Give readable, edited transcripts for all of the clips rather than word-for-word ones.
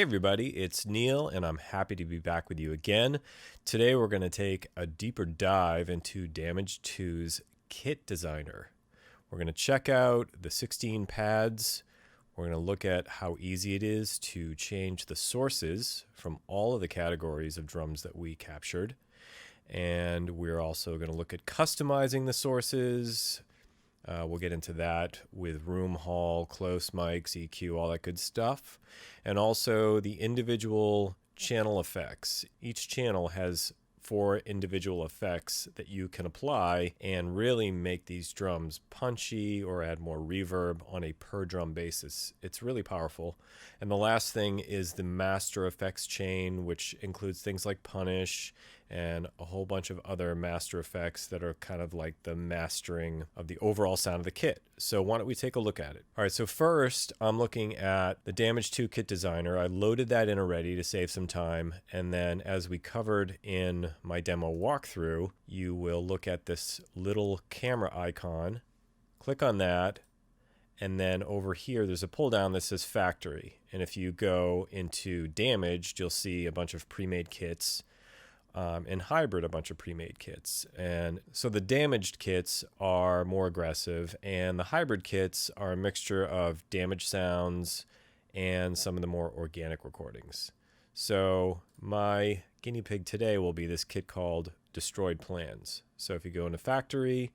everybody, it's Neil, and I'm happy to be back with you again. Today we're going to take a deeper dive into Damage2's Kit Designer. We're going to check out the 16 pads. We're going to look at how easy it is to change the sources from all of the categories of drums that we captured. And we're also going to look at customizing the sources. We'll get into that with room hall, close mics, EQ, all that good stuff. And also the individual channel effects. Each channel has 4 individual effects that you can apply and really make these drums punchy or add more reverb on a per drum basis. It's really powerful. And the last thing is the master effects chain, which includes things like punish and a whole bunch of other master effects that are kind of like the mastering of the overall sound of the kit. So why don't we take a look at it? All right, so first I'm looking at the Damage2 Kit Designer. I loaded that in already to save some time. And then as we covered in my demo walkthrough, you will look at this little camera icon, click on that, and then over here there's a pull down that says Factory. And if you go into Damaged, you'll see a bunch of pre-made kits. And Hybrid, a bunch of pre-made kits. And so the damaged kits are more aggressive, and the hybrid kits are a mixture of damaged sounds and some of the more organic recordings. So my guinea pig today will be this kit called Destroyed Plans. So if you go into Factory,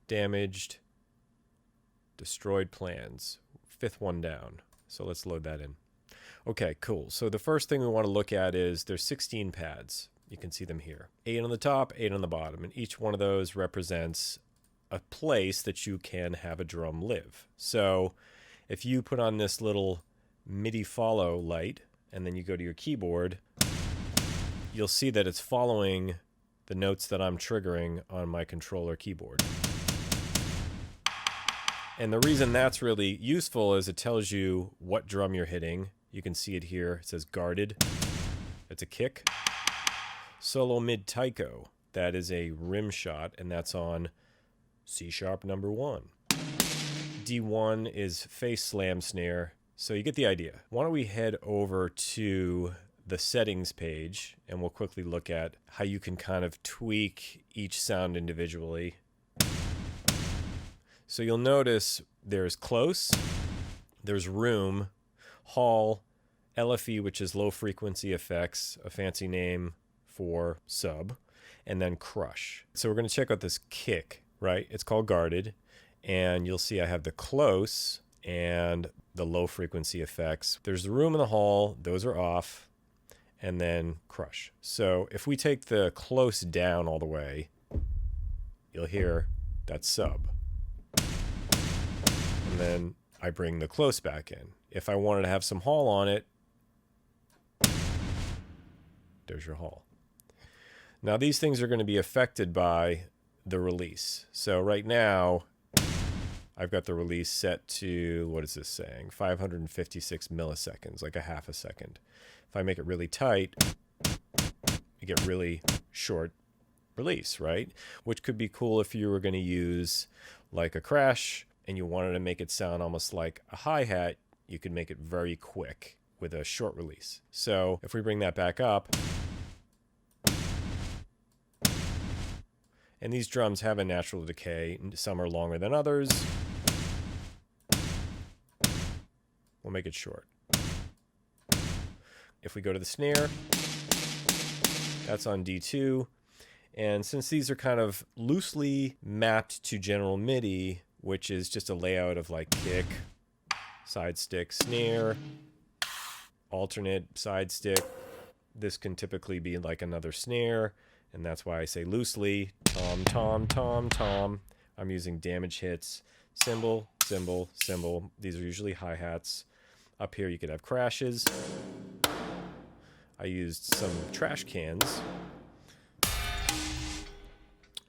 Damaged, Destroyed Plans, 5th one down. So let's load that in. Okay, cool. So the first thing we want to look at is there's 16 pads. You can see them here. 8 on the top, 8 on the bottom. And each one of those represents a place that you can have a drum live. So if you put on this little MIDI follow light, and then you go to your keyboard, you'll see that it's following the notes that I'm triggering on my controller keyboard. And the reason that's really useful is it tells you what drum you're hitting. You can see it here. It says guarded. It's a kick. Solo mid taiko, that is a rim shot, and that's on C sharp number 1. D1 is face slam snare, so you get the idea. Why don't we head over to the settings page, and we'll quickly look at how you can kind of tweak each sound individually. So you'll notice there's close, there's room, hall, LFE, which is low frequency effects, a fancy name for sub, and then crush. So we're going to check out this kick, right? It's called guarded, and you'll see I have the close and the low frequency effects. There's the room and the hall, those are off, and then crush. So if we take the close down all the way, you'll hear that sub. And then I bring the close back in. If I wanted to have some hall on it, there's your hall. Now these things are going to be affected by the release. So right now, I've got the release set to, what is this saying? 556 milliseconds, like a half a second. If I make it really tight, you get really short release, right? Which could be cool if you were going to use like a crash and you wanted to make it sound almost like a hi-hat. You could make it very quick with a short release. So if we bring that back up, and these drums have a natural decay. Some are longer than others. We'll make it short. If we go to the snare, that's on D2. And since these are kind of loosely mapped to general MIDI, which is just a layout of like kick, side stick, snare, alternate side stick, this can typically be like another snare. And that's why I say loosely, tom, tom, tom, tom. I'm using damage hits, cymbal, cymbal, cymbal. These are usually hi-hats. Up here you could have crashes. I used some trash cans.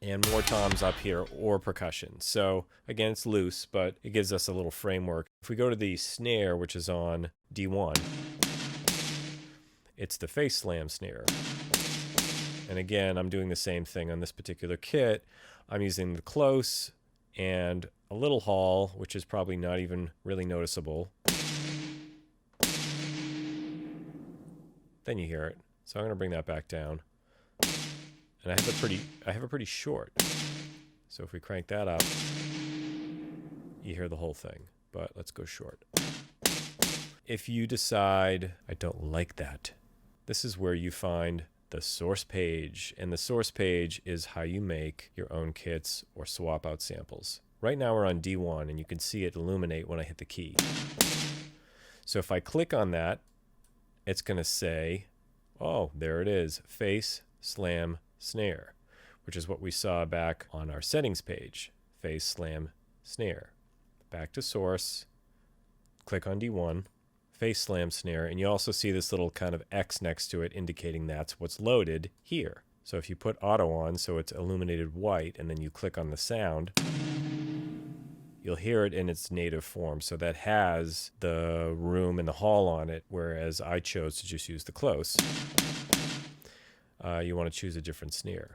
And more toms up here or percussion. So again, it's loose, but it gives us a little framework. If we go to the snare, which is on D1, it's the face slam snare. And again, I'm doing the same thing on this particular kit. I'm using the close and a little hall, which is probably not even really noticeable. then you hear it. So I'm going to bring that back down. And I have a pretty short. So if we crank that up, you hear the whole thing. But let's go short. If you decide, I don't like that, this is where you find the source page. And the source page is how you make your own kits or swap out samples. Right now we're on D1, and you can see it illuminate when I hit the key. So if I click on that, it's going to say, oh, there it is, face, slam, snare, which is what we saw back on our settings page, face, slam, snare. Back to source, click on D1, face, slam, snare, and you also see this little kind of X next to it indicating that's what's loaded here. So if you put auto on so it's illuminated white and then you click on the sound, you'll hear it in its native form. So that has the room and the hall on it, whereas I chose to just use the close. You want to choose a different snare.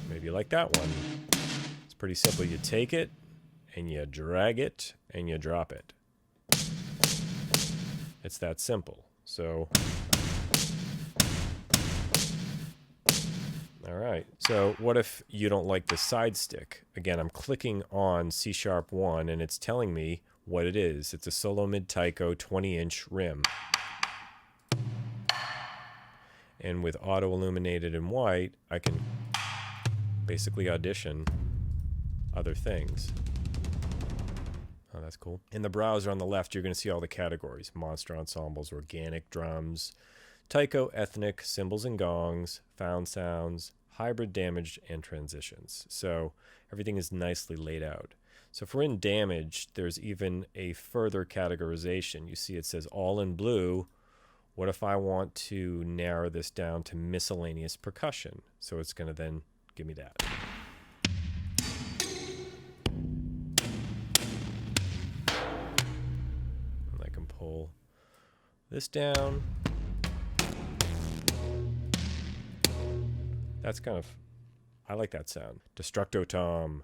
Maybe you like that one. It's pretty simple. You take it, and you drag it, and you drop it. It's that simple. So, all right. So what if you don't like the side stick? Again, I'm clicking on C#1, and it's telling me what it is. It's a solo mid-Tyco 20-inch rim. And with auto illuminated in white, I can basically audition other things. Oh, that's cool. In the browser on the left, you're going to see all the categories: monster ensembles, organic drums, Tyco, ethnic, cymbals and gongs, found sounds, hybrid, damaged, and transitions. So everything is nicely laid out. So if we're in damaged, there's even a further categorization. You see it says all in blue. What if I want to narrow this down to miscellaneous percussion? So it's going to then give me that. And I can pull this down. That's kind of, I like that sound. Destructo Tom.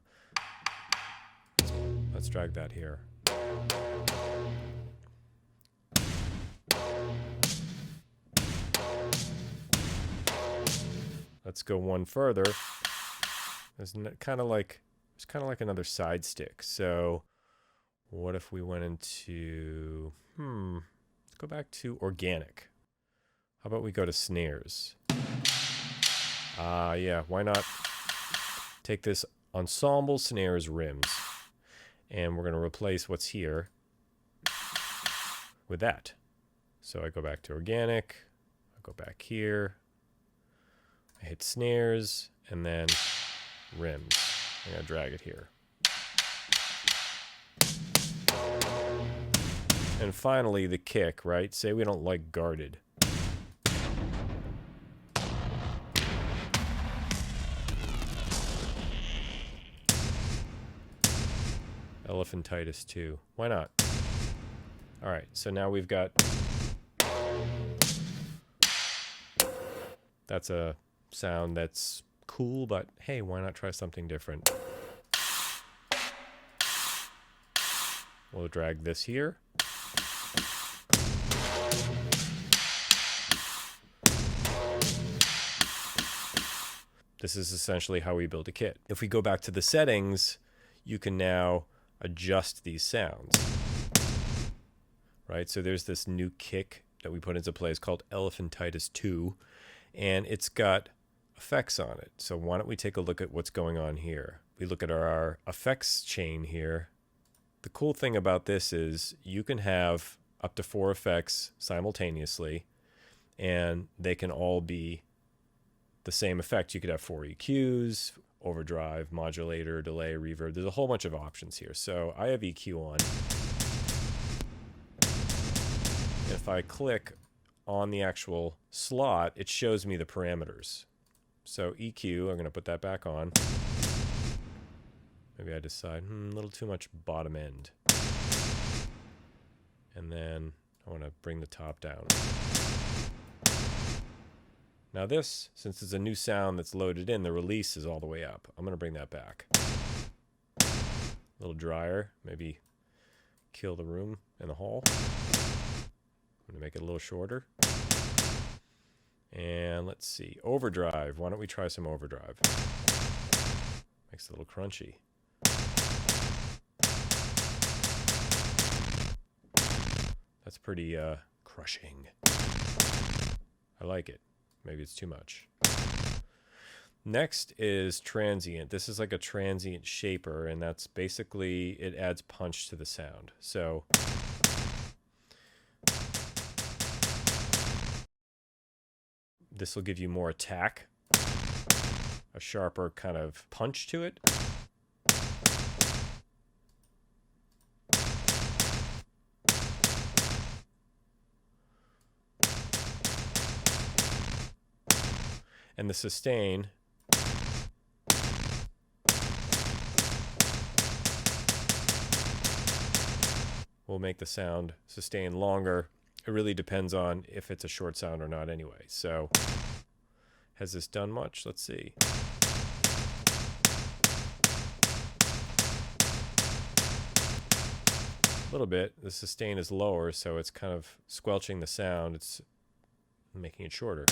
Let's drag that here. Let's go one further. There's kind of like another side stick. So what if we went into, let's go back to organic. How about we go to snares? Yeah, why not take this ensemble snares rims, and we're going to replace what's here with that. So I go back to organic, I go back here, I hit snares, and then rims. I'm going to drag it here. And finally, the kick, right? Say we don't like guarded. Elephantitis 2. Why not? All right, so now we've got... That's a sound that's cool, but hey, why not try something different? We'll drag this here. This is essentially how we build a kit. If we go back to the settings, you can now adjust these sounds. Right? So there's this new kick that we put into place called Elephantitis 2, and it's got effects on it. So why don't we take a look at what's going on here? We look at our effects chain here. The cool thing about this is you can have up to 4 effects simultaneously, and they can all be the same effect. You could have 4 EQs, overdrive, modulator, delay, reverb. There's a whole bunch of options here. So I have EQ on. If I click on the actual slot, it shows me the parameters. So EQ, I'm going to put that back on. Maybe I decide, a little too much bottom end. And then I want to bring the top down. Now this, since it's a new sound that's loaded in, the release is all the way up. I'm going to bring that back. A little drier, maybe kill the room in the hall. I'm going to make it a little shorter. And let's see, overdrive. Why don't we try some overdrive? Makes it a little crunchy. That's pretty crushing. I like it. Maybe it's too much. Next is transient. This is like a transient shaper, and that's basically, it adds punch to the sound. So this will give you more attack, a sharper kind of punch to it. And the sustain will make the sound sustain longer. It really depends on if it's a short sound or not anyway. So has this done much? Let's see. A little bit. The sustain is lower, so it's kind of squelching the sound. It's making it shorter.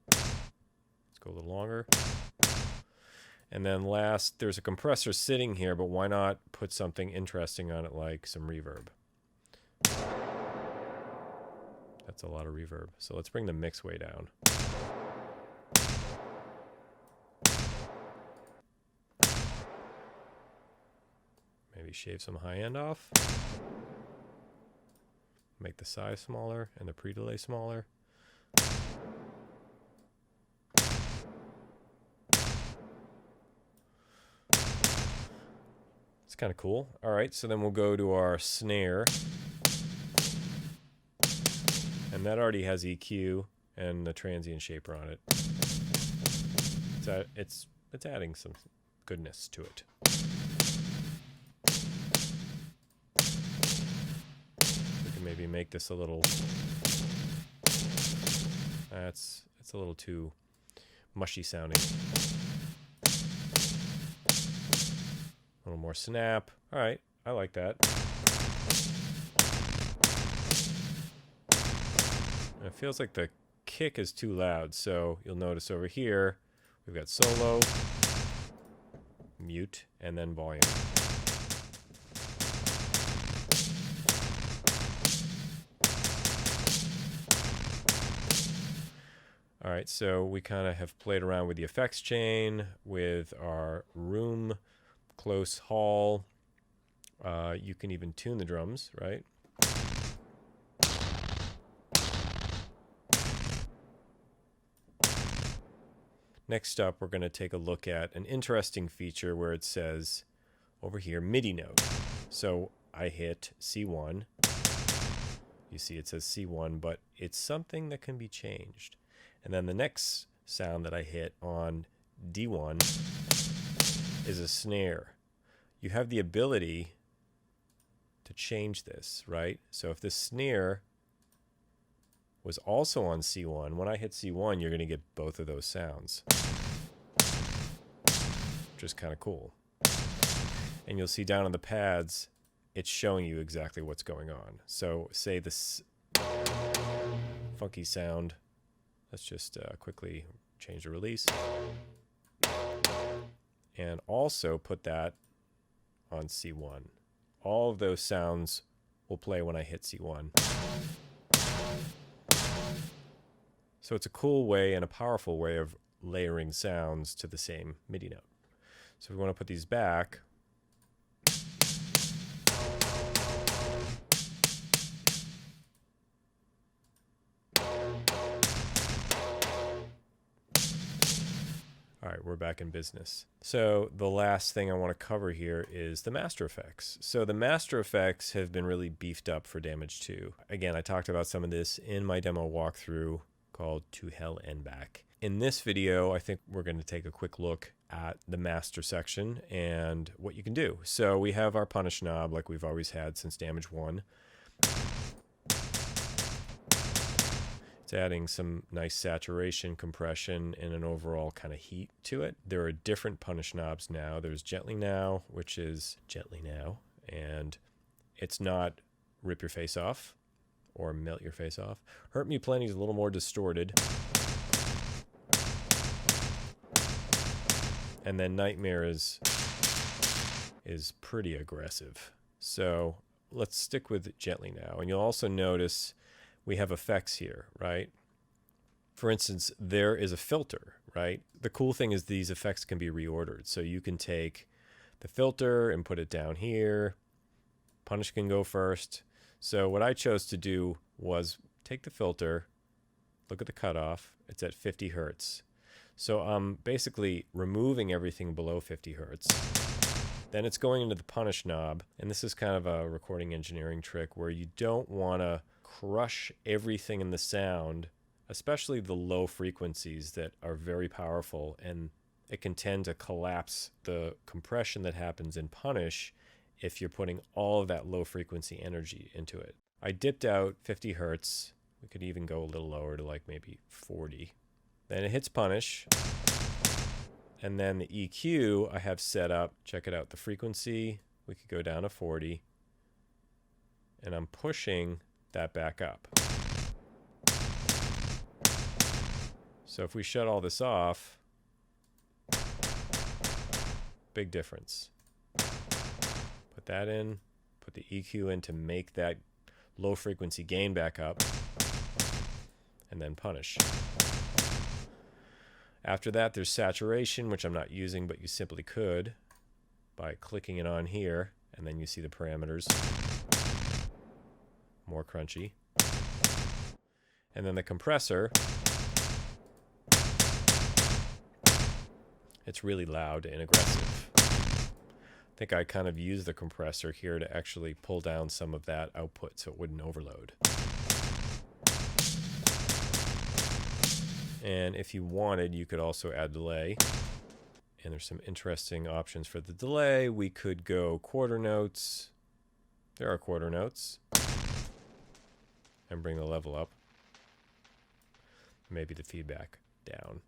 Let's go a little longer. And then last, there's a compressor sitting here, but why not put something interesting on it like some reverb? That's a lot of reverb. So let's bring the mix way down. Maybe shave some high end off. Make the size smaller and the pre-delay smaller. It's kind of cool. All right, so then we'll go to our snare. And that already has EQ and the transient shaper on it. It's adding some goodness to it. We can maybe make this a little. It's a little too mushy sounding. A little more snap. All right, I like that. It feels like the kick is too loud, so you'll notice over here we've got solo, mute, and then volume. All right, so we kind of have played around with the effects chain, with our room, close hall. You can even tune the drums, right? Next up, we're going to take a look at an interesting feature where it says over here, MIDI note. So I hit C1. You see it says C1, but it's something that can be changed. And then the next sound that I hit on D1 is a snare. You have the ability to change this, right? So if the snare was also on C1, when I hit C1, you're going to get both of those sounds, which is kind of cool. And you'll see down on the pads, it's showing you exactly what's going on. So say this funky sound, let's just quickly change the release. And also put that on C1. All of those sounds will play when I hit C1. So it's a cool way and a powerful way of layering sounds to the same MIDI note. So we want to put these back. All right, we're back in business. So the last thing I want to cover here is the master effects. So the master effects have been really beefed up for Damage 2. Again, I talked about some of this in my demo walkthrough called To Hell and Back. In this video, I think we're going to take a quick look at the master section and what you can do. So we have our punish knob like we've always had since Damage 1. It's adding some nice saturation, compression, and an overall kind of heat to it. There are different punish knobs now. There's Gently Now, which is Gently Now, and it's not Rip Your Face Off or Melt Your Face Off. Hurt Me Plenty is a little more distorted. And then Nightmare is pretty aggressive. So let's stick with Gently now. And you'll also notice we have effects here, right? For instance, there is a filter, right? The cool thing is these effects can be reordered. So you can take the filter and put it down here. Punish can go first. So what I chose to do was take the filter, look at the cutoff. It's at 50 hertz. So I'm basically removing everything below 50 hertz. Then it's going into the punish knob. And this is kind of a recording engineering trick where you don't want to crush everything in the sound, especially the low frequencies that are very powerful, and it can tend to collapse the compression that happens in punish if you're putting all of that low frequency energy into it. I dipped out 50 hertz. We could even go a little lower to like maybe 40. Then it hits punish. And then the EQ I have set up, check it out, the frequency, we could go down to 40. And I'm pushing that back up. So if we shut all this off, big difference. Put that in, put the EQ in to make that low frequency gain back up, and then punish. After that, there's saturation, which I'm not using, but you simply could by clicking it on here, and then you see the parameters. More crunchy. And then the compressor. It's really loud and aggressive. I think I kind of used the compressor here to actually pull down some of that output so it wouldn't overload. And if you wanted, you could also add delay. And there's some interesting options for the delay. We could go quarter notes. There are quarter notes. And bring the level up. Maybe the feedback down.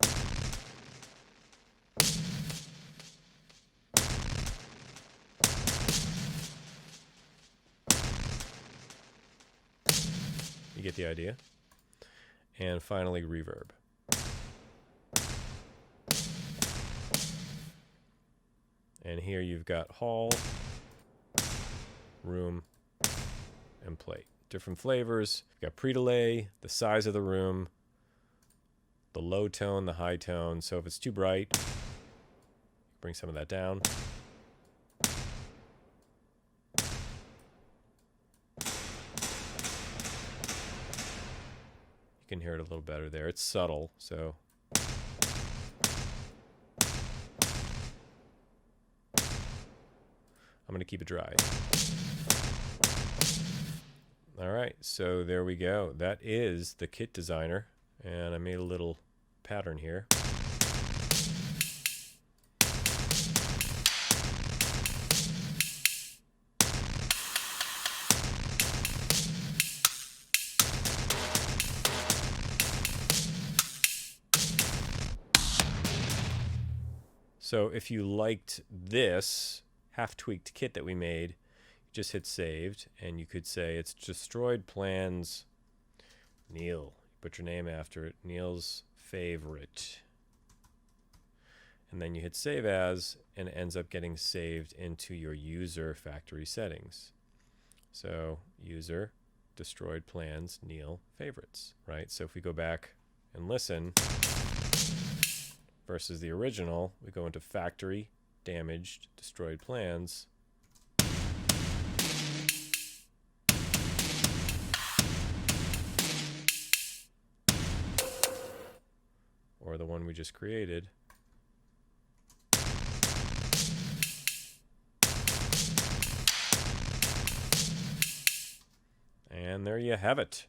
You get the idea. And finally, reverb. And here you've got hall, room, and plate. Different flavors. You've got pre-delay, the size of the room, the low tone, the high tone. So if it's too bright, bring some of that down. You can hear it a little better there. It's subtle, so. I'm going to keep it dry. All right, so there we go. That is the Kit Designer, and I made a little pattern here. So if you liked this half-tweaked kit that we made, you just hit saved, and you could say it's Destroyed Plans Neil. Put your name after it, Neil's favorite. And then you hit save as, and it ends up getting saved into your user factory settings. So user, Destroyed Plans, Neil, favorites, right? So if we go back and listen, versus the original, we go into factory, damaged, destroyed plans. Or the one we just created. And there you have it.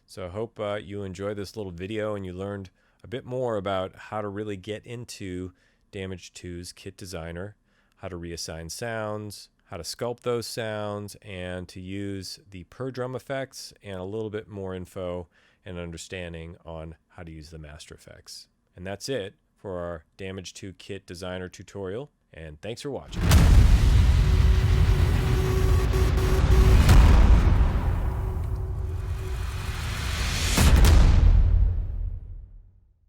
So I hope you enjoyed this little video and you learned a bit more about how to really get into Damage 2's Kit Designer, how to reassign sounds, how to sculpt those sounds, and to use the per drum effects, and a little bit more info and understanding on how to use the master effects. And that's it for our Damage 2 Kit Designer tutorial, and thanks for watching.